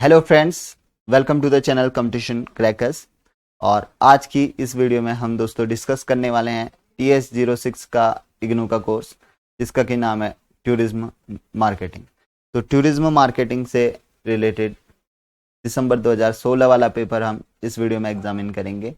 Hello friends, welcome to the channel competition crackers. और आज की इस वीडियो में हम दोस्तों डिस्कस करने वाले हैं TS06 का इग्नू का कोर्स, जिसका कि नाम है टूरिज्म मार्केटिंग। तो टूरिज्म मार्केटिंग से रिलेटेड दिसंबर 2016 वाला पेपर हम इस वीडियो में एग्जामिन करेंगे।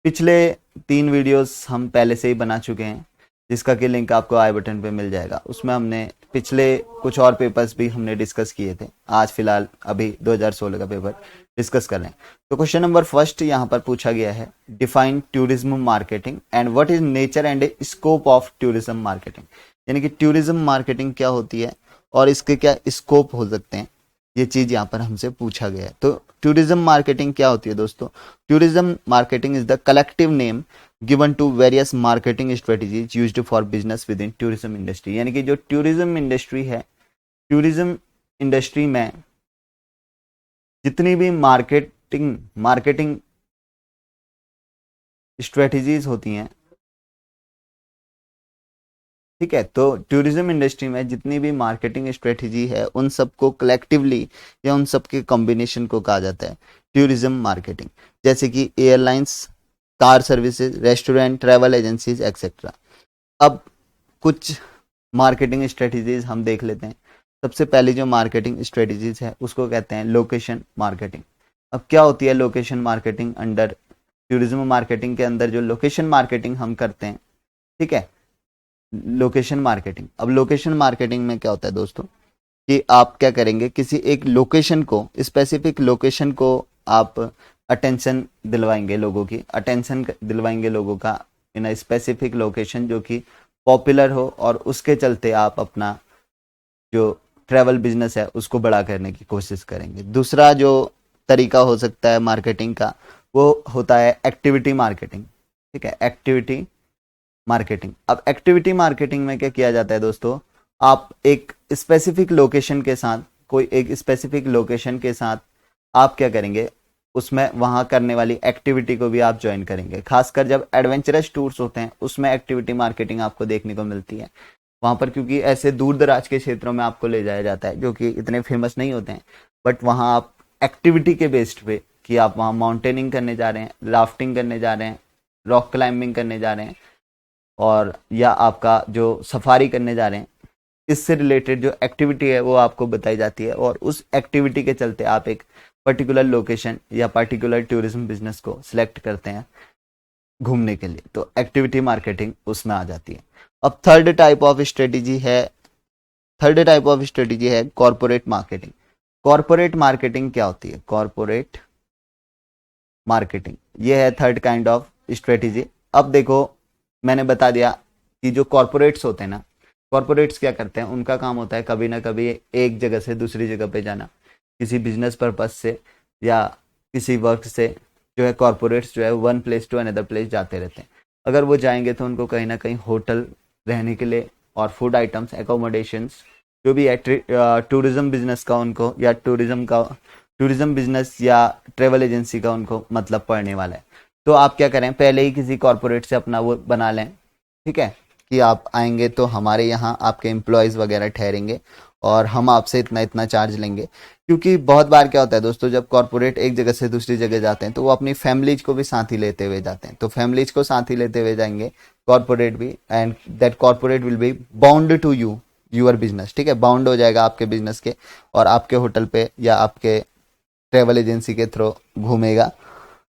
पिछले 3 वीडियोस हम पहले से ही बना चुके हैं, जिसका कि लिंक आपको आई बटन पे मिल जाएगा। उसमें हमने पिछले कुछ और पेपर्स भी हमने डिस्कस किए थे। आज फिलहाल अभी 2016 का पेपर डिस्कस कर रहे हैं। तो क्वेश्चन नंबर फर्स्ट यहाँ पर पूछा गया है, define tourism marketing and what is nature and scope of tourism marketing. यानी कि टूरिज्म मार्केटिंग क्या होती है और इसके क्या स्कोप हो सकते हैं, ये चीज यहाँ पर हमसे पूछा गया है। तो टूरिज्म मार्केटिंग क्या होती है दोस्तों? Tourism marketing is the collective name given to various marketing strategies used for business with in tourism industry. यानी कि जो टूरिज्म इंडस्ट्री है, टूरिज्म इंडस्ट्री में जितनी भी मार्केटिंग स्ट्रेटेजीज होती हैं, ठीक है, तो टूरिज्म इंडस्ट्री में जितनी भी मार्केटिंग स्ट्रेटेजी है उन सबको कलेक्टिवली या उन सबके कॉम्बिनेशन को कहा जाता है टूरिज्म मार्केटिंग। जैसे कि airlines, car services, restaurant, travel agencies etcetera. अब कुछ मार्केटिंग स्ट्रेटेजीज हम देख लेते हैं। सबसे पहली जो मार्केटिंग स्ट्रेटेजीज है उसको कहते हैं लोकेशन मार्केटिंग। अब क्या होती है location marketing? Under tourism marketing के अंदर जो लोकेशन मार्केटिंग हम करते हैं, ठीक है, लोकेशन मार्केटिंग। अब लोकेशन मार्केटिंग में क्या होता है दोस्तों कि आप क्या करेंगे, किसी एक लोकेशन को, स्पेसिफिक लोकेशन को आप अटेंशन दिलवाएंगे, लोगों की अटेंशन दिलवाएंगे लोगों का इन अ स्पेसिफिक लोकेशन जो कि पॉपुलर हो, और उसके चलते आप अपना जो ट्रैवल बिजनेस है उसको बड़ा करने की कोशिश करेंगे। दूसरा जो तरीका हो सकता है मार्केटिंग का, वो होता है एक्टिविटी मार्केटिंग। ठीक है, एक्टिविटी मार्केटिंग। अब एक्टिविटी मार्केटिंग में क्या किया जाता है दोस्तों, आप एक स्पेसिफिक लोकेशन के साथ, कोई एक स्पेसिफिक लोकेशन के साथ आप क्या करेंगे, उसमें वहां करने वाली एक्टिविटी को भी आप ज्वाइन करेंगे। खासकर जब एडवेंचरस टूर्स होते हैं उसमें एक्टिविटी मार्केटिंग आपको देखने को मिलती है वहां पर, क्योंकि ऐसे दूर दराज के क्षेत्रों में आपको ले जाया जाता है जो कि इतने फेमस नहीं होते हैं, बट वहां आप एक्टिविटी के बेस्ड पे कि आप वहां माउंटेनिंग करने जा रहे हैं, राफ्टिंग करने जा रहे हैं, रॉक क्लाइंबिंग करने जा रहे हैं, और या आपका जो सफारी करने जा रहे हैं, इससे रिलेटेड जो एक्टिविटी है वो आपको बताई जाती है, और उस एक्टिविटी के चलते आप एक पर्टिकुलर लोकेशन या पर्टिकुलर टूरिज्म बिजनेस को सिलेक्ट करते हैं घूमने के लिए। तो एक्टिविटी मार्केटिंग उसमें आ जाती है। अब थर्ड टाइप ऑफ स्ट्रेटेजी है कॉर्पोरेट मार्केटिंग। कॉर्पोरेट मार्केटिंग क्या होती है? कॉर्पोरेट मार्केटिंग ये है थर्ड काइंड ऑफ स्ट्रेटेजी। अब देखो, मैंने बता दिया कि जो कॉर्पोरेट्स होते हैं ना, कॉर्पोरेट्स क्या करते हैं, उनका काम होता है कभी ना कभी एक जगह से दूसरी जगह पे जाना, किसी बिजनेस पर्पस से या किसी वर्क से। जो है कॉर्पोरेट्स जो है one place to another place जाते रहते हैं। अगर वो जाएंगे तो उनको कहीं ना कहीं होटल रहने के लिए और फूड आइटम्स, एकोमोडेशंस, जो भी है टूरिज्म बिजनेस का उनको, या टूरिज्म बिजनेस या ट्रेवल एजेंसी का उनको मतलब पड़ने वाला है। तो आप क्या करें, पहले ही किसी कॉर्पोरेट से अपना वो बना लें, ठीक है, कि आप आएंगे तो हमारे यहाँ आपके एम्प्लॉयज़ वगैरह ठहरेंगे और हम आपसे इतना इतना चार्ज लेंगे। क्योंकि बहुत बार क्या होता है दोस्तों, जब कॉर्पोरेट एक जगह से दूसरी जगह जाते हैं तो वो अपनी फैमिलीज को भी साथ ही लेते हुए जाते हैं। तो फैमिलीज को साथ ही लेते हुए जाएंगे कॉर्पोरेट भी, and that corporate will be bound to your business. ठीक है, बाउंड हो जाएगा आपके बिजनेस के, और आपके होटल पे या आपके ट्रेवल एजेंसी के थ्रू घूमेगा,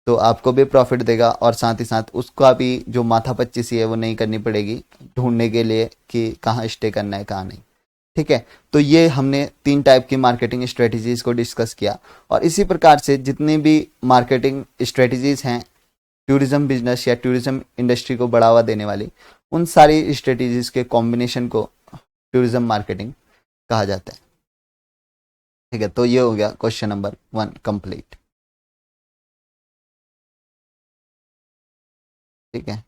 तो आपको भी प्रॉफिट देगा, और साथ ही साथ उसका भी जो माथापच्ची सी है वो नहीं करनी पड़ेगी ढूंढने के लिए कि कहाँ स्टे करना है कहाँ नहीं। ठीक है, तो ये हमने 3 टाइप की मार्केटिंग स्ट्रेटजीज को डिस्कस किया, और इसी प्रकार से जितनी भी मार्केटिंग स्ट्रेटजीज हैं टूरिज्म बिजनेस या टूरिज्म इंडस्ट्री को बढ़ावा देने वाली, उन सारी स्ट्रेटजीज के कॉम्बिनेशन को टूरिज्म मार्केटिंग कहा जाता है। ठीक है, तो ये हो गया क्वेश्चन नंबर 1 कंप्लीट। ठीक है,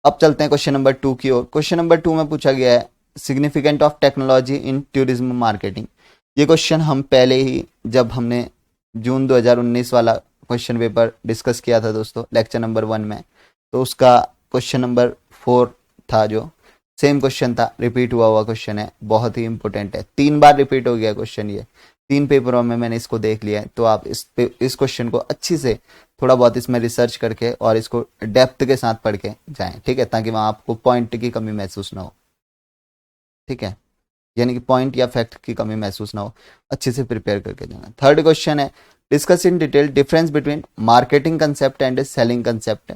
अब चलते हैं क्वेश्चन नंबर 2 की ओर। क्वेश्चन नंबर 2 में पूछा गया है significant of technology in tourism marketing. ये क्वेश्चन हम पहले ही, जब हमने जून 2019 वाला क्वेश्चन पेपर डिस्कस किया था दोस्तों, लेक्चर नंबर 1 में, तो उसका क्वेश्चन नंबर 4 था, जो सेम क्वेश्चन था, रिपीट हुआ हुआ क्वेश्चन है, बहुत ही इंपॉर्टेंट है, 3 बार रिपीट हो गया क्वेश्चन ये। 3 पेपरों में मैंने इसको देख लिया है, तो आप इस क्वेश्चन को अच्छी से थोड़ा बहुत इसमें रिसर्च करके और इसको डेप्थ के साथ पढ़ के जाएं, ठीक है, ताकि वहाँ आपको पॉइंट की कमी महसूस ना हो, ठीक है, यानी कि पॉइंट या फैक्ट की कमी महसूस ना हो, अच्छे से प्रिपेयर करके जाना। थर्ड क्वेश्चन है, discuss in detail difference between marketing concept and selling concept,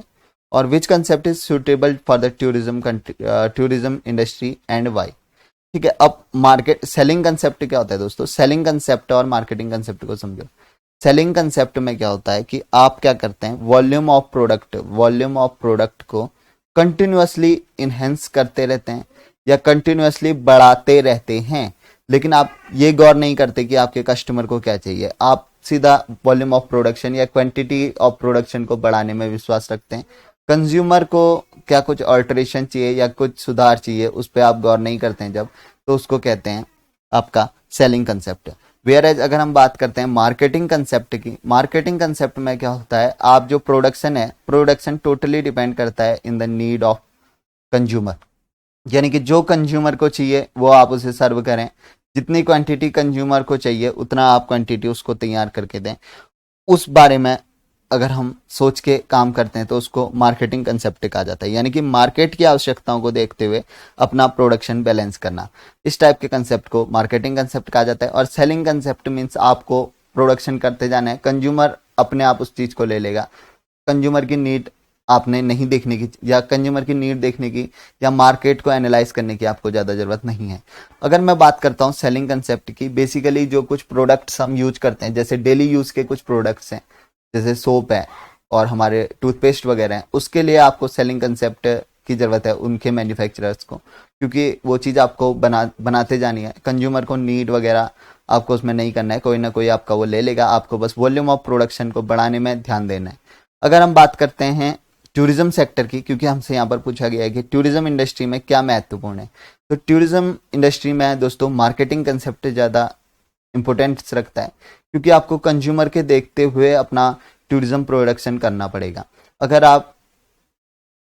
और which concept is suitable for the tourism industry and why. ठीक है, अब मार्केट सेलिंग कंसेप्ट क्या होता है दोस्तों, सेलिंग कंसेप्ट और मार्केटिंग कंसेप्ट को समझो। सेलिंग कंसेप्ट में क्या होता है कि आप क्या करते हैं, वॉल्यूम ऑफ प्रोडक्ट को कंटिन्यूअसली इनहेंस करते रहते हैं या कंटिन्यूअसली बढ़ाते रहते हैं, लेकिन आप ये गौर नहीं करते कि आपके कस्टमर को क्या चाहिए। आप सीधा वॉल्यूम ऑफ प्रोडक्शन या क्वांटिटी ऑफ प्रोडक्शन को बढ़ाने में विश्वास रखते हैं। कंज्यूमर को क्या कुछ अल्टरेशन चाहिए या कुछ सुधार चाहिए, उस पर आप गौर नहीं करते हैं जब, तो उसको कहते हैं आपका सेलिंग कंसेप्ट। वेयर एज अगर हम बात करते हैं मार्केटिंग कंसेप्ट की, मार्केटिंग कंसेप्ट में क्या होता है, आप जो प्रोडक्शन है, प्रोडक्शन टोटली डिपेंड करता है in the need of consumer, यानी कि जो कंज्यूमर को चाहिए वो आप उसे सर्व करें, जितनी क्वांटिटी कंज्यूमर को चाहिए उतना आप क्वांटिटी उसको तैयार करके दें। उस बारे में अगर हम सोच के काम करते हैं तो उसको मार्केटिंग कंसेप्ट कहा जाता है, यानी कि मार्केट की आवश्यकताओं को देखते हुए अपना प्रोडक्शन बैलेंस करना। इस टाइप के कंसेप्ट को मार्केटिंग कंसेप्ट कहा जाता है। और सेलिंग कंसेप्ट मीन्स आपको प्रोडक्शन करते जाना है, कंज्यूमर अपने आप उस चीज को ले लेगा। कंज्यूमर की नीड आपने नहीं देखने की, या कंज्यूमर की नीड देखने की या मार्केट को एनालाइज करने की आपको ज़्यादा ज़रूरत नहीं है। अगर मैं बात करता हूँ सेलिंग कंसेप्ट की, बेसिकली जो कुछ प्रोडक्ट्स हम यूज करते हैं, जैसे डेली यूज के कुछ प्रोडक्ट्स हैं, जैसे सोप है और हमारे टूथपेस्ट वगैरह हैं, उसके लिए आपको सेलिंग कंसेप्ट की ज़रूरत है उनके मैन्युफैक्चरर्स को, क्योंकि वो चीज़ आपको बनाते जानी है। कंज्यूमर को नीड वगैरह आपको उसमें नहीं करना है, कोई ना कोई आपका वो ले लेगा, आपको बस वॉल्यूम ऑफ प्रोडक्शन को बढ़ाने में ध्यान देना है। अगर हम बात करते हैं टूरिज्म सेक्टर की, क्योंकि हमसे यहाँ पर पूछा गया है कि टूरिज्म इंडस्ट्री में क्या महत्वपूर्ण है, तो टूरिज्म इंडस्ट्री में दोस्तों मार्केटिंग कंसेप्ट ज़्यादा इंपॉर्टेंस रखता है, क्योंकि आपको कंज्यूमर के देखते हुए अपना टूरिज्म प्रोडक्शन करना पड़ेगा। अगर आप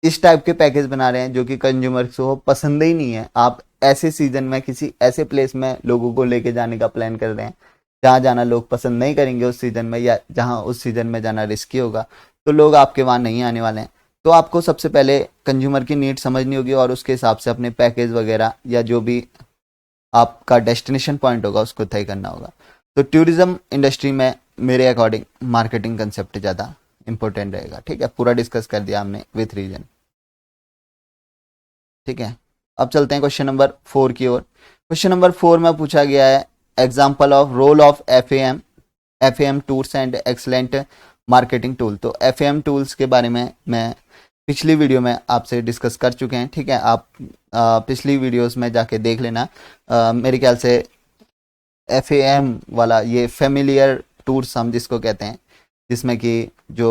इस टाइप के पैकेज बना रहे हैं जो कि कंज्यूमर को पसंद ही नहीं है, आप ऐसे सीजन में किसी ऐसे प्लेस में लोगों को लेके जाने का प्लान कर रहे हैं जहाँ जाना लोग पसंद नहीं करेंगे उस सीजन में, या जहाँ उस सीजन में जाना रिस्की होगा, तो लोग आपके वहाँ नहीं आने वाले हैं। तो आपको सबसे पहले कंज्यूमर की नीड समझनी होगी और उसके हिसाब से अपने पैकेज वगैरह या जो भी आपका डेस्टिनेशन पॉइंट होगा उसको तय करना होगा। तो टूरिज्म इंडस्ट्री में मेरे अकॉर्डिंग मार्केटिंग कंसेप्ट ज़्यादा इंपॉर्टेंट रहेगा। ठीक है, पूरा डिस्कस कर दिया हमने विथ रीजन। ठीक है, अब चलते हैं क्वेश्चन नंबर 4 की ओर। क्वेश्चन नंबर 4 में पूछा गया है example of role of FM tools and excellent marketing tool. तो एफएम टूल्स के बारे में मैं पिछली वीडियो में आपसे डिस्कस कर चुके हैं। ठीक है, आप पिछली वीडियोस में जाके देख लेना। मेरे ख्याल से एफएम वाला ये फेमिलियर टूर्स हम जिसको कहते हैं, जिसमें कि जो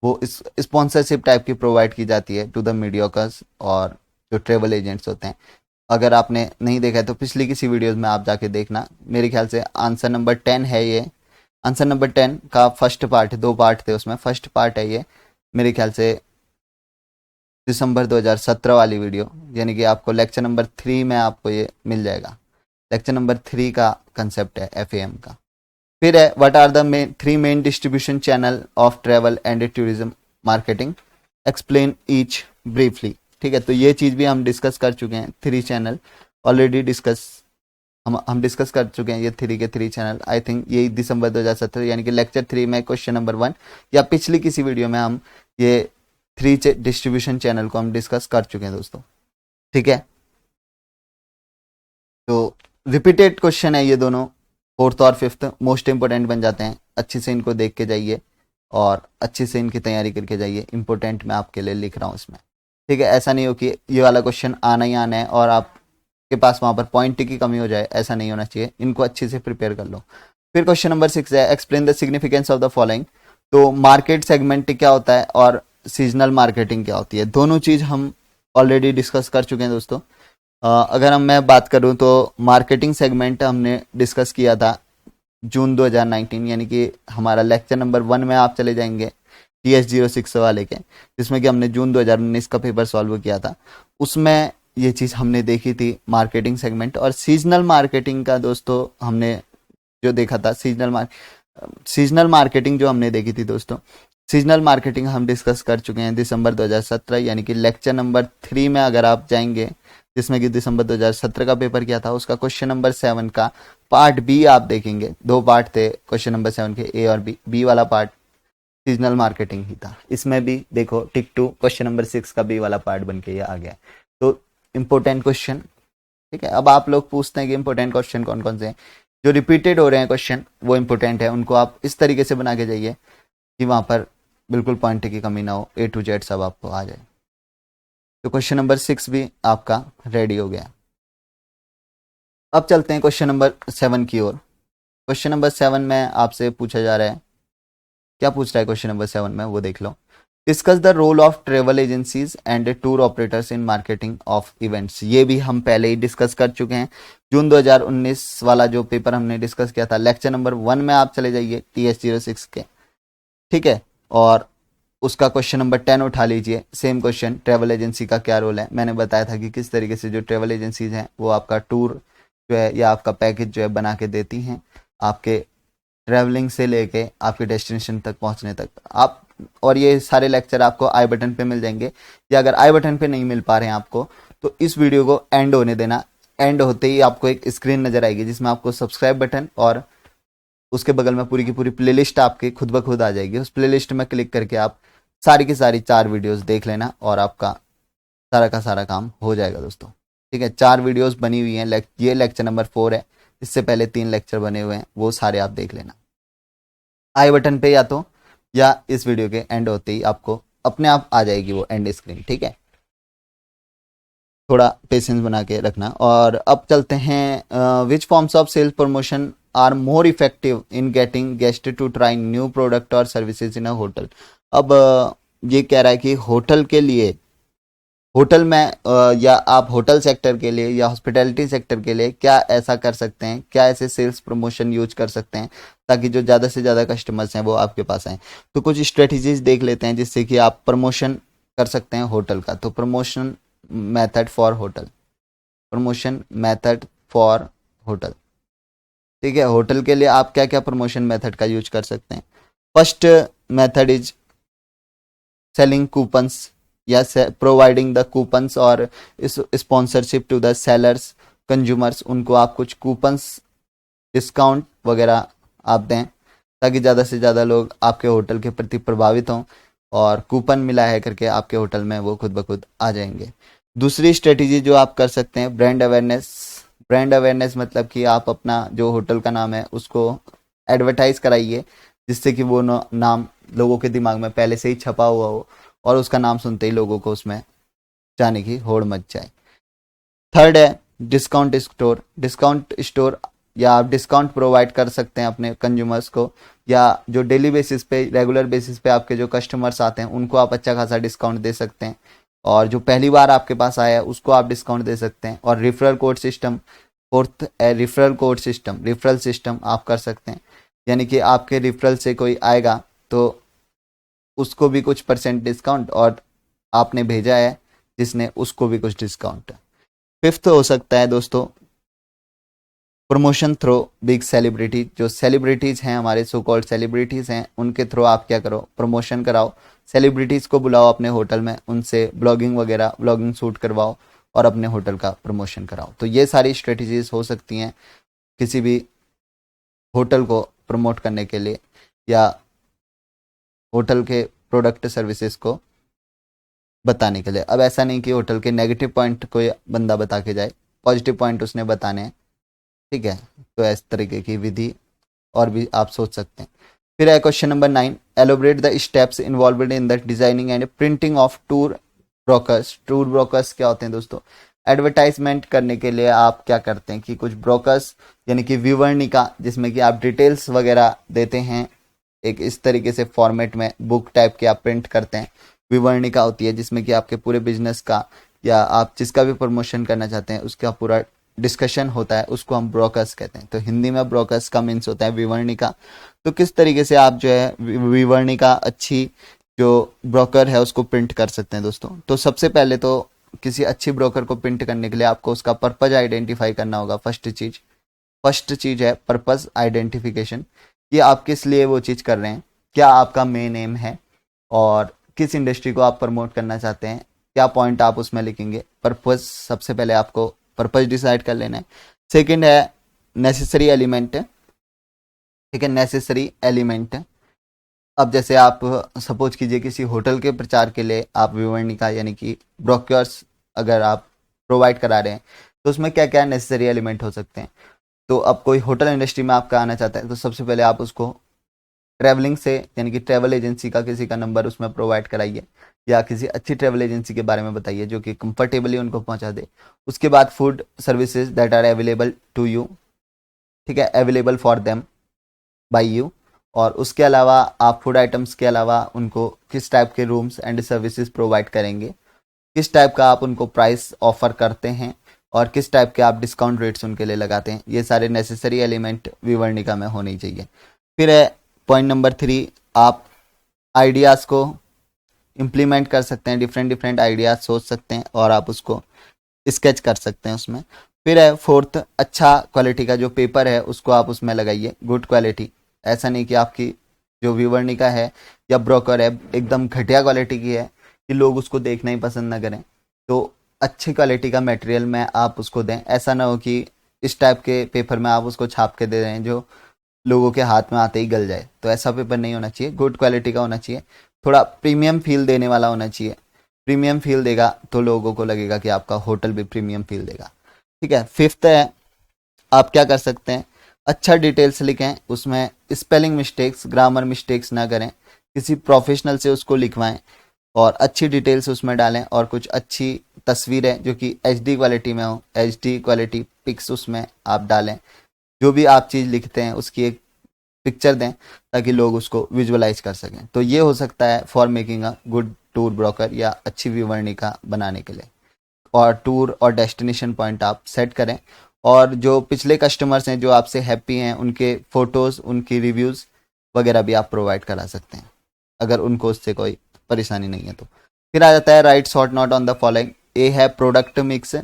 वो स्पॉन्सरशिप टाइप की प्रोवाइड की जाती है टू द मीडियोकर्स और जो ट्रेवल एजेंट्स होते हैं। अगर आपने नहीं देखा है तो पिछली किसी वीडियोस में आप जाके देखना। मेरे ख्याल से आंसर नंबर 10 है ये। आंसर नंबर 10 का फर्स्ट पार्ट, 2 पार्ट थे उसमें, फर्स्ट पार्ट है ये मेरे ख्याल से दिसंबर 2017 वाली वीडियो, यानी कि आपको लेक्चर नंबर 3 में आपको ये मिल जाएगा। लेक्चर नंबर 3 का कंसेप्ट है एफएम का। फिर है what are the 3 main distribution channel of travel and tourism marketing, explain each briefly. ठीक है, तो ये चीज़ भी हम डिस्कस कर चुके हैं। 3 चैनल ऑलरेडी हम डिस्कस कर चुके हैं, ये 3 के 3 चैनल। आई थिंक यही दिसंबर 2017 यानी कि लेक्चर 3 में क्वेश्चन नंबर 1 या पिछली किसी वीडियो में हम ये 3 डिस्ट्रीब्यूशन चैनल को हम डिस्कस कर चुके हैं दोस्तों। ठीक है, तो रिपीटेड क्वेश्चन है ये दोनों, 4th और 5th मोस्ट इंपोर्टेंट बन जाते हैं। अच्छे से इनको देख के जाइए और अच्छे से इनकी तैयारी करके जाइए। इंपॉर्टेंट मैं आपके लिए लिख रहा हूँ इसमें। ठीक है, ऐसा नहीं हो कि ये वाला क्वेश्चन आना ही आना है और आपके पास वहाँ पर पॉइंट की कमी हो जाए, ऐसा नहीं होना चाहिए। इनको अच्छे से प्रिपेयर कर लो। फिर क्वेश्चन नंबर 6 है explain the significance of the following. तो मार्केट सेगमेंट क्या होता है और सीजनल मार्केटिंग क्या होती है, दोनों चीज़ हम ऑलरेडी डिस्कस कर चुके हैं दोस्तों। अगर मैं बात करूं तो मार्केटिंग सेगमेंट हमने डिस्कस किया था जून 2019, यानी कि हमारा लेक्चर नंबर 1 में आप चले जाएंगे TS06 वाले के, जिसमें कि हमने जून 2019 का पेपर सॉल्व किया था। उसमें ये चीज़ हमने देखी थी मार्केटिंग सेगमेंट। और सीजनल मार्केटिंग का दोस्तों हमने जो देखा था सीजनल मार्केटिंग जो हमने देखी थी दोस्तों, सीजनल मार्केटिंग हम डिस्कस कर चुके हैं दिसंबर 2017, यानी कि लेक्चर नंबर 3 में अगर आप जाएंगे, जिसमें कि दिसंबर 2017 का पेपर किया था, उसका क्वेश्चन नंबर 7 का पार्ट बी आप देखेंगे। 2 पार्ट थे क्वेश्चन नंबर 7 के, ए और बी वाला पार्ट सीजनल मार्केटिंग ही था। इसमें भी देखो टिक टू क्वेश्चन नंबर 6 का बी वाला पार्ट बन के ये आ गया। तो इम्पोर्टेंट क्वेश्चन, ठीक है। अब आप लोग पूछते हैं कि इम्पोर्टेंट क्वेश्चन कौन कौन से हैं, जो रिपीटेड हो रहे हैं क्वेश्चन वो इम्पोर्टेंट है, उनको आप इस तरीके से बना के जाइए कि वहां पर बिल्कुल पॉइंट की कमी ना हो, A to Z सब आपको आ जाए। तो क्वेश्चन नंबर 6 भी आपका रेडी हो गया। अब चलते हैं क्वेश्चन नंबर 7 की ओर। क्वेश्चन नंबर 7 में आपसे पूछा जा रहा है, क्या पूछ रहा है क्वेश्चन नंबर 7 में वो देख लो। Discuss the role of travel agencies and tour operators in marketing of events. ये भी हम पहले ही डिस्कस कर चुके हैं, जून 2019 वाला जो पेपर हमने डिस्कस किया था, लेक्चर नंबर 1 में आप चले जाइए TS06 के, ठीक है। और उसका क्वेश्चन नंबर 10 उठा लीजिए, सेम क्वेश्चन, ट्रैवल एजेंसी का क्या रोल है। मैंने बताया था कि किस तरीके से जो ट्रैवल एजेंसीज हैं वो आपका टूर जो है या आपका पैकेज जो है बना के देती हैं, आपके ट्रैवलिंग से लेके आपके डेस्टिनेशन तक पहुंचने तक। आप और ये सारे लेक्चर आपको आई बटन पे मिल जाएंगे, या अगर आई बटन पे नहीं मिल पा रहे हैं आपको तो इस वीडियो को एंड होने देना। एंड होते ही आपको एक स्क्रीन नजर आएगी जिसमें आपको सब्सक्राइब बटन और उसके बगल में पूरी की पूरी प्लेलिस्ट आपकी खुद ब खुद आ जाएगी। उस प्लेलिस्ट में क्लिक करके आप सारी की सारी 4 वीडियोस देख लेना और आपका सारा का सारा काम हो जाएगा दोस्तों, ठीक है। 4 वीडियोस बनी हुई हैं, ये लेक्चर नंबर 4 है, इससे पहले 3 लेक्चर बने हुए हैं, वो सारे आप देख लेना आई बटन पे, या इस वीडियो के एंड होते ही आपको अपने आप आ जाएगी वो एंड स्क्रीन, ठीक है। थोड़ा पेशेंस बना के रखना। और अब चलते हैं, which forms of sales promotion are more effective in getting guest to try new product और सर्विसेज इन अ होटल। अब ये कह रहा है कि होटल के लिए, होटल में या आप होटल सेक्टर के लिए या हॉस्पिटैलिटी सेक्टर के लिए क्या ऐसा कर सकते हैं, क्या ऐसे सेल्स प्रमोशन यूज कर सकते हैं ताकि जो ज़्यादा से ज़्यादा कस्टमर्स हैं वो आपके पास आएँ। तो कुछ स्ट्रेटजीज देख लेते हैं जिससे कि आप प्रमोशन कर सकते हैं होटल का। तो promotion method for hotel, promotion method for hotel, ठीक है। होटल के लिए आप क्या क्या प्रमोशन मेथड का यूज कर सकते हैं। First method is selling coupons या प्रोवाइडिंग द कूपन्स और sponsorship to the sellers consumers. उनको आप कुछ कूपन्स डिस्काउंट वगैरह आप दें ताकि ज़्यादा से ज़्यादा लोग आपके होटल के प्रति प्रभावित हों और कूपन मिला है करके आपके होटल में वो खुद ब खुद आ जाएंगे। दूसरी स्ट्रेटेजी जो आप कर सकते हैं, ब्रांड अवेयरनेस। ब्रांड अवेयरनेस मतलब कि आप अपना जो होटल का नाम है उसको एडवर्टाइज कराइए जिससे कि वो नाम लोगों के दिमाग में पहले से ही छपा हुआ हो और उसका नाम सुनते ही लोगों को उसमें जाने की होड़ मच जाए। थर्ड है डिस्काउंट स्टोर। डिस्काउंट स्टोर या आप डिस्काउंट प्रोवाइड कर सकते हैं अपने कंज्यूमर्स को, या जो डेली बेसिस पे, रेगुलर बेसिस पे आपके जो कस्टमर्स आते हैं उनको आप अच्छा खासा डिस्काउंट दे सकते हैं, और जो पहली बार आपके पास आया है उसको आप डिस्काउंट दे सकते हैं। और referral code system, fourth referral code system, referral system आप कर सकते हैं, यानी कि आपके रेफरल से कोई आएगा तो उसको भी कुछ % डिस्काउंट और आपने भेजा है जिसने उसको भी कुछ डिस्काउंट। फिफ्थ हो सकता है दोस्तों प्रमोशन थ्रो बिग सेलिब्रिटी। जो सेलिब्रिटीज हैं हमारे सो कॉल्ड सेलिब्रिटीज हैं उनके थ्रू आप क्या करो, प्रमोशन कराओ। सेलिब्रिटीज को बुलाओ अपने होटल में, उनसे ब्लॉगिंग वगैरह, ब्लॉगिंग शूट करवाओ और अपने होटल का प्रमोशन कराओ। तो ये सारी स्ट्रेटजीज हो सकती हैं किसी भी होटल को प्रमोट करने के लिए या होटल के प्रोडक्ट सर्विसेज को बताने के लिए। अब ऐसा नहीं कि होटल के नेगेटिव पॉइंट कोई बंदा बता के जाए, पॉजिटिव पॉइंट उसने बताने हैं, ठीक है। तो इस तरीके की विधि और भी आप सोच सकते हैं। फिर है question number 9, elaborate the steps involved in the designing and printing of tour brokers. Tour brokers क्या होते हैं दोस्तों? एडवर्टाइजमेंट करने के लिए आप क्या करते हैं कि कुछ ब्रोकर्स यानी कि विवरणिका, जिसमें कि आप डिटेल्स वगैरह देते हैं, एक इस तरीके से फॉर्मेट में बुक टाइप के आप प्रिंट करते हैं। विवरणिका होती है जिसमें कि आपके पूरे बिजनेस का या आप जिसका भी प्रमोशन करना चाहते हैं उसका पूरा डिस्कशन होता है, उसको हम ब्रोकर्स कहते हैं। तो हिंदी में ब्रोकर्स का मीन्स होता है विवरणिका। तो किस तरीके से आप जो है विवरणिका अच्छी जो ब्रोकर है उसको प्रिंट कर सकते हैं दोस्तों? तो सबसे पहले तो किसी अच्छी ब्रोकर को प्रिंट करने के लिए आपको उसका पर्पज आइडेंटिफाई करना होगा। फर्स्ट फर्स्ट चीज है पर्पस आइडेंटिफिकेशन, ये आप किस लिए वो चीज कर रहे हैं, क्या आपका मेन एम है और किस इंडस्ट्री को आप प्रमोट करना चाहते हैं, क्या पॉइंट आप उसमें लिखेंगे। पर्पस, सबसे पहले आपको पर्पस डिसाइड कर लेना है। सेकंड है नेसेसरी एलिमेंट, ठीक है, नेसेसरी एलिमेंट। अब जैसे आप सपोज कीजिए किसी होटल के प्रचार के लिए आप विवरणिका यानी कि ब्रोक्योर्स अगर आप प्रोवाइड करा रहे हैं तो उसमें क्या क्या नेसेसरी एलिमेंट हो सकते हैं। तो अब कोई होटल इंडस्ट्री में आपका आना चाहता है तो सबसे पहले आप उसको ट्रैवलिंग से यानी कि ट्रैवल एजेंसी का किसी का नंबर उसमें प्रोवाइड कराइए या किसी अच्छी ट्रैवल एजेंसी के बारे में बताइए जो कि कंफर्टेबली उनको पहुंचा दे। उसके बाद food services that are available to you, ठीक है, available for them by you. और उसके अलावा आप फूड आइटम्स के अलावा उनको किस टाइप के रूम्स एंड सर्विसेज प्रोवाइड करेंगे, किस टाइप का आप उनको प्राइस ऑफर करते हैं और किस टाइप के आप डिस्काउंट रेट्स उनके लिए लगाते हैं। ये सारे नेसेसरी एलिमेंट विवरणिका में होनी चाहिए। फिर है पॉइंट नंबर 3, आप आइडियाज़ को इम्प्लीमेंट कर सकते हैं, डिफरेंट डिफरेंट आइडियाज़ सोच सकते हैं और आप उसको स्केच कर सकते हैं उसमें। फिर है फोर्थ, अच्छा क्वालिटी का जो पेपर है उसको आप उसमें लगाइए, गुड क्वालिटी। ऐसा नहीं कि आपकी जो विवरणिका है या ब्रोकर है एकदम घटिया क्वालिटी की है कि लोग उसको देखना ही पसंद ना करें। तो अच्छी क्वालिटी का मटेरियल में आप उसको दें, ऐसा ना हो कि इस टाइप के पेपर में आप उसको छाप के दे रहे हैं जो लोगों के हाथ में आते ही गल जाए। तो ऐसा पेपर नहीं होना चाहिए, गुड क्वालिटी का होना चाहिए, थोड़ा प्रीमियम फील देने वाला होना चाहिए। प्रीमियम फील देगा तो लोगों को लगेगा कि आपका होटल भी प्रीमियम फील देगा, ठीक है। फिफ्थ है, आप क्या कर सकते हैं, अच्छा डिटेल्स लिखें, उसमें स्पेलिंग मिस्टेक्स, ग्रामर मिस्टेक्स ना करें, किसी प्रोफेशनल से उसको लिखवाएं और अच्छी डिटेल्स उसमें डालें और कुछ अच्छी तस्वीरें जो कि एचडी क्वालिटी में हो, एचडी क्वालिटी पिक्स उसमें आप डालें। जो भी आप चीज़ लिखते हैं उसकी एक पिक्चर दें ताकि लोग उसको विजुअलाइज कर सकें। तो ये हो सकता है for making a good tour broker या अच्छी विवरणिका बनाने के लिए। और टूर और डेस्टिनेशन पॉइंट आप सेट करें और जो पिछले कस्टमर्स हैं जो आपसे हैप्पी हैं उनके फ़ोटोज़, उनकी रिव्यूज़ वगैरह भी आप प्रोवाइड करा सकते हैं अगर उनको उससे कोई परेशानी नहीं है तो। फिर आ जाता है write short note on the following. A है प्रोडक्ट मिक्स,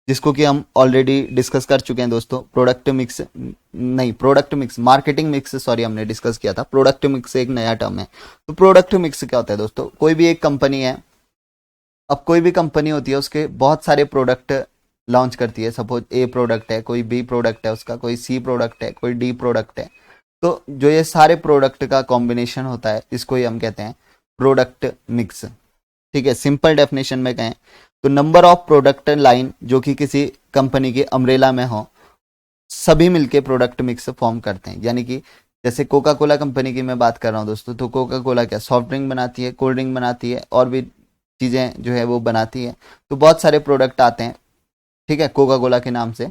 जिसको कि हम ऑलरेडी डिस्कस कर चुके हैं दोस्तों। Product mix marketing mix, sorry, हमने डिस्कस किया था। प्रोडक्ट मिक्स एक नया टर्म है। तो प्रोडक्ट मिक्स क्या होता है दोस्तों, कोई भी एक कंपनी है, अब कोई भी कंपनी होती है उसके बहुत सारे प्रोडक्ट लॉन्च करती है। सपोज ए प्रोडक्ट है, कोई बी प्रोडक्ट है उसका, कोई सी प्रोडक्ट है, कोई डी प्रोडक्ट है। तो जो ये सारे प्रोडक्ट का कॉम्बिनेशन होता है इसको ही हम कहते हैं प्रोडक्ट मिक्स, ठीक है। सिंपल डेफिनेशन में कहें तो नंबर ऑफ प्रोडक्ट लाइन जो कि किसी कंपनी के अम्ब्रेला में हो, सभी मिलके प्रोडक्ट मिक्स फॉर्म करते हैं। यानी कि जैसे कोका कोला कंपनी की मैं बात कर रहा हूँ दोस्तों, तो कोका कोला क्या सॉफ्ट ड्रिंक बनाती है, कोल्ड ड्रिंक बनाती है और भी चीज़ें जो है वो बनाती है। तो बहुत सारे प्रोडक्ट आते हैं, ठीक है, कोका कोला के नाम से।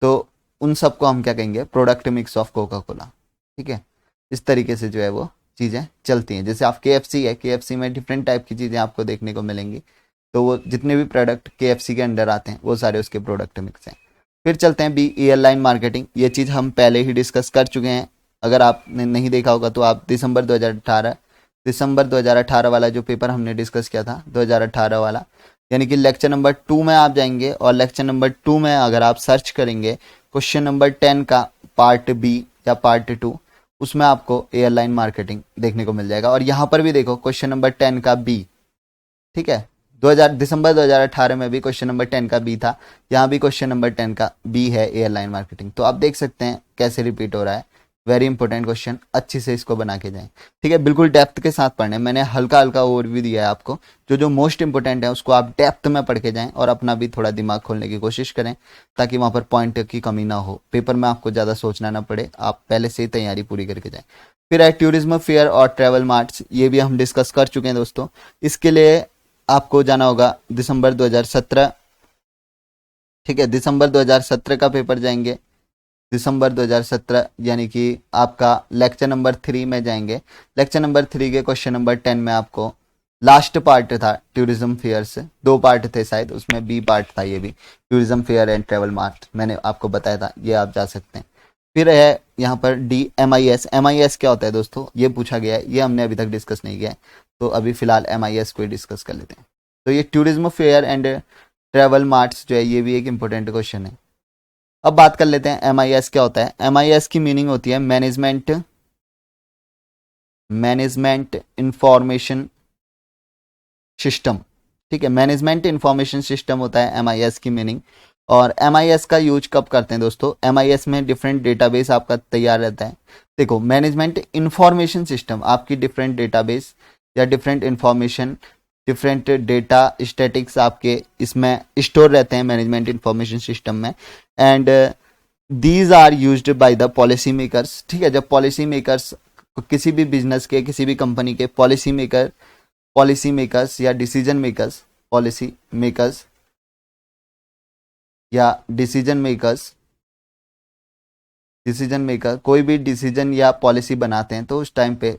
तो उन सबको हम क्या कहेंगे, product mix of Coca Cola, ठीक है। इस तरीके से जो है वो चीज़ें चलती हैं। जैसे आप KFC है, KFC में डिफरेंट टाइप की चीज़ें आपको देखने को मिलेंगी। तो वो जितने भी प्रोडक्ट KFC के अंडर आते हैं वो सारे उसके प्रोडक्ट मिक्स हैं। फिर चलते हैं बी, एयरलाइन मार्केटिंग। ये चीज़ हम पहले ही डिस्कस कर चुके हैं। अगर आपने नहीं देखा होगा तो आप दिसंबर 2018 वाला जो पेपर हमने डिस्कस किया था 2018 वाला, यानी कि लेक्चर नंबर 2 में आप जाएंगे और लेक्चर नंबर 2 में अगर आप सर्च करेंगे क्वेश्चन नंबर 10 का पार्ट बी या पार्ट 2, उसमें आपको एयरलाइन मार्केटिंग देखने को मिल जाएगा। और यहाँ पर भी देखो क्वेश्चन नंबर 10 का बी, ठीक है, दिसंबर 2018 में भी क्वेश्चन नंबर 10 का बी था, यहाँ भी क्वेश्चन नंबर 10 का बी है, एयरलाइन मार्केटिंग। तो आप देख सकते हैं कैसे रिपीट हो रहा है। वेरी इंपॉर्टेंट क्वेश्चन, अच्छे से इसको बना के जाएं, ठीक है। बिल्कुल डेप्थ के साथ पढ़ने, मैंने हल्का हल्का ओवरव्यू दिया है आपको। जो मोस्ट इंपॉर्टेंट है उसको आप डेप्थ में पढ़ के जाएं और अपना भी थोड़ा दिमाग खोलने की कोशिश करें ताकि वहाँ पर पॉइंट की कमी ना हो, पेपर में आपको ज़्यादा सोचना ना पड़े, आप पहले से ही तैयारी पूरी करके जाएं। फिर है टूरिज्म फेयर और ट्रैवल मार्ट्स, ये भी हम डिस्कस कर चुके हैं दोस्तों। इसके लिए आपको जाना होगा दिसंबर 2017, ठीक है, दिसंबर 2017 का पेपर जाएंगे। दिसंबर 2017 यानी कि आपका लेक्चर नंबर 3 में जाएंगे। लेक्चर नंबर 3 के क्वेश्चन नंबर 10 में आपको लास्ट पार्ट था टूरिज्म फेयर से, 2 पार्ट थे शायद, उसमें बी पार्ट था ये भी, tourism fair and travel mart, मैंने आपको बताया था, ये आप जा सकते हैं। फिर है यहाँ पर डी, MIS क्या होता है दोस्तों, ये पूछा गया है, ये हमने अभी तक डिस्कस नहीं किया है, तो अभी फिलहाल MIS को ही डिस्कस कर लेते हैं। तो ये tourism fair and travel marts जो है ये भी एक इंपॉर्टेंट क्वेश्चन है। अब बात कर लेते हैं MIS क्या होता है। MIS की मीनिंग होती है मैनेजमेंट इंफॉर्मेशन सिस्टम। ठीक है, मैनेजमेंट इंफॉर्मेशन सिस्टम होता है MIS की मीनिंग। और MIS का यूज कब करते हैं दोस्तों? MIS में डिफरेंट डेटाबेस आपका तैयार रहता है। देखो, मैनेजमेंट इंफॉर्मेशन सिस्टम आपकी डिफरेंट डेटाबेस या different information, different data statics आपके इसमें स्टोर रहते हैं मैनेजमेंट इंफॉर्मेशन सिस्टम में। And these are used by the policy makers. ठीक है, जब पॉलिसी मेकर्स किसी भी बिजनेस के, किसी भी कंपनी के पॉलिसी मेकर्स या डिसीजन मेकर्स, पॉलिसी मेकर्स या डिसीजन मेकर कोई भी डिसीजन या पॉलिसी बनाते हैं तो उस टाइम पे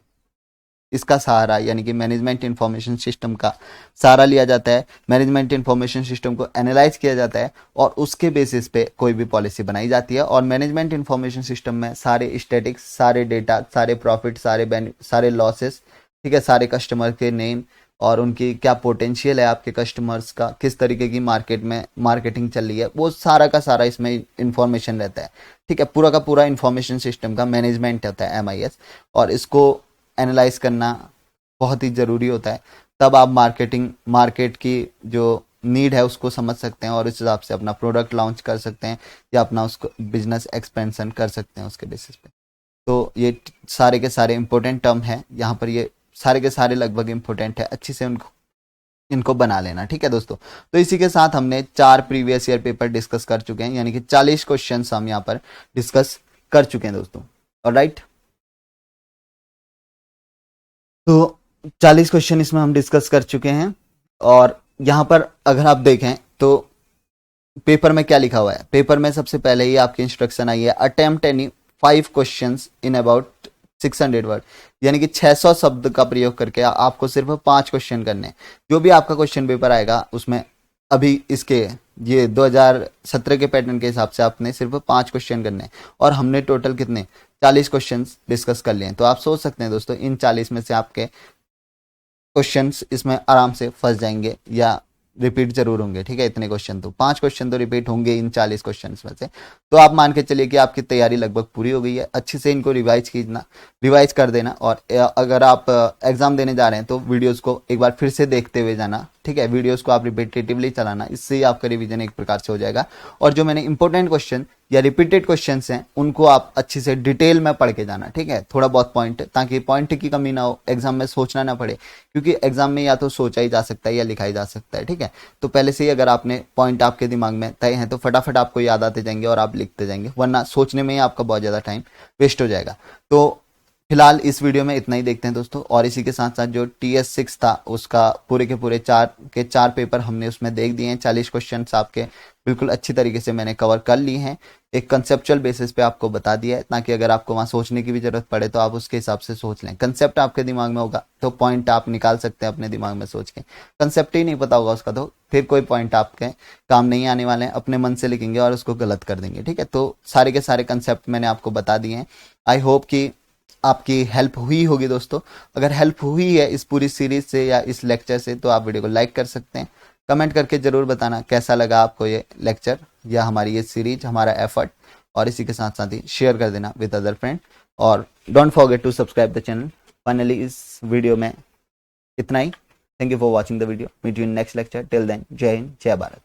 इसका सहारा यानी कि मैनेजमेंट इंफॉर्मेशन सिस्टम का सहारा लिया जाता है। मैनेजमेंट इंफॉर्मेशन सिस्टम को एनालाइज किया जाता है और उसके बेसिस पे कोई भी पॉलिसी बनाई जाती है। और मैनेजमेंट इंफॉर्मेशन सिस्टम में सारे स्टैटिक्स, सारे डेटा, सारे प्रॉफिट, सारे लॉसेस, ठीक है, सारे कस्टमर के नेम और उनकी क्या पोटेंशियल है, आपके कस्टमर्स का किस तरीके की मार्केट में मार्केटिंग चल रही है, वो सारा का सारा इसमें इंफॉर्मेशन रहता है। ठीक है, पूरा का पूरा इंफॉर्मेशन सिस्टम का मैनेजमेंट होता है MIS। और इसको एनालाइज करना बहुत ही ज़रूरी होता है, तब आप मार्केट की जो नीड है उसको समझ सकते हैं और इस हिसाब से अपना प्रोडक्ट लॉन्च कर सकते हैं या अपना उसको बिजनेस एक्सपेंशन कर सकते हैं उसके बेसिस पे। तो ये सारे के सारे इंपॉर्टेंट टर्म है यहाँ पर, ये सारे के सारे लगभग इंपॉर्टेंट है, अच्छी से इनको बना लेना। ठीक है दोस्तों, तो इसी के साथ हमने 4 प्रीवियस ईयर पेपर डिस्कस कर चुके हैं, यानी कि 40 क्वेश्चन हम यहाँ पर डिस्कस कर चुके हैं दोस्तों। ऑलराइट, तो 40 क्वेश्चन इसमें हम डिस्कस कर चुके हैं। और यहाँ पर अगर आप देखें तो पेपर में क्या लिखा हुआ है, पेपर में सबसे पहले ही आपकी इंस्ट्रक्शन आई है, attempt any 5 questions in about 600 word, यानी कि 600 शब्द का प्रयोग करके आपको सिर्फ 5 क्वेश्चन करने हैं। जो भी आपका क्वेश्चन पेपर आएगा उसमें अभी इसके ये 2017 के पैटर्न के हिसाब से आपने सिर्फ 5 क्वेश्चन करने हैं और हमने टोटल कितने 40 क्वेश्चन डिस्कस कर लिए हैं। तो आप सोच सकते हैं दोस्तों, इन 40 में से आपके क्वेश्चंस इसमें आराम से फंस जाएंगे या रिपीट जरूर होंगे। ठीक है, इतने क्वेश्चन तो 5 क्वेश्चन तो रिपीट होंगे इन 40 क्वेश्चन में से। तो आप मान के चलिए कि आपकी तैयारी लगभग पूरी हो गई है। अच्छे से इनको रिवाइज कर देना। और अगर आप एग्जाम देने जा रहे हैं तो वीडियोस को एक बार फिर से देखते हुए जाना। ठीक है, वीडियोस को आप रिपीटेटिवली चलाना, इससे ही आपका रिवीजन एक प्रकार से हो जाएगा। और जो मैंने इंपॉर्टेंट क्वेश्चन या रिपीटेड क्वेश्चंस हैं उनको आप अच्छे से डिटेल में पढ़ के जाना। ठीक है, थोड़ा बहुत पॉइंट, ताकि पॉइंट की कमी ना हो, एग्जाम में सोचना ना पड़े, क्योंकि एग्जाम में या तो सोचा ही जा सकता है या लिखा ही जा सकता है। ठीक है, तो पहले से ही अगर आपने पॉइंट आपके दिमाग में तय है तो फटाफट आपको याद आते जाएंगे और आप लिखते जाएंगे, वरना सोचने में ही आपका बहुत ज़्यादा टाइम वेस्ट हो जाएगा। तो फिलहाल इस वीडियो में इतना ही देखते हैं दोस्तों। और इसी के साथ साथ जो TS6 था उसका पूरे के पूरे 4 पेपर हमने उसमें देख दिए हैं। 40 क्वेश्चन आपके बिल्कुल अच्छी तरीके से मैंने कवर कर लिए हैं, एक कंसेप्चुअल बेसिस पे आपको बता दिया है, ताकि अगर आपको वहाँ सोचने की भी जरूरत पड़े तो आप उसके हिसाब से सोच लें। कंसेप्ट आपके दिमाग में होगा तो पॉइंट आप निकाल सकते हैं अपने दिमाग में सोच के। कंसेप्ट ही नहीं पता होगा उसका तो फिर कोई पॉइंट आपके काम नहीं आने वाले हैं, अपने मन से लिखेंगे और उसको गलत कर देंगे। ठीक है, तो सारे के सारे कंसेप्ट मैंने आपको बता दिए हैं। आई होप कि आपकी हेल्प हुई होगी दोस्तों। अगर हेल्प हुई है इस पूरी सीरीज से या इस लेक्चर से तो आप वीडियो को लाइक कर सकते हैं। कमेंट करके जरूर बताना कैसा लगा आपको ये लेक्चर या हमारी ये सीरीज, हमारा एफर्ट। और इसी के साथ साथ ही शेयर कर देना विद अदर फ्रेंड। और don't forget to subscribe the channel. Finally इस वीडियो में इतना ही। Thank you for watching the video. Meet you in next lecture. Till then, जय हिंद, जय भारत।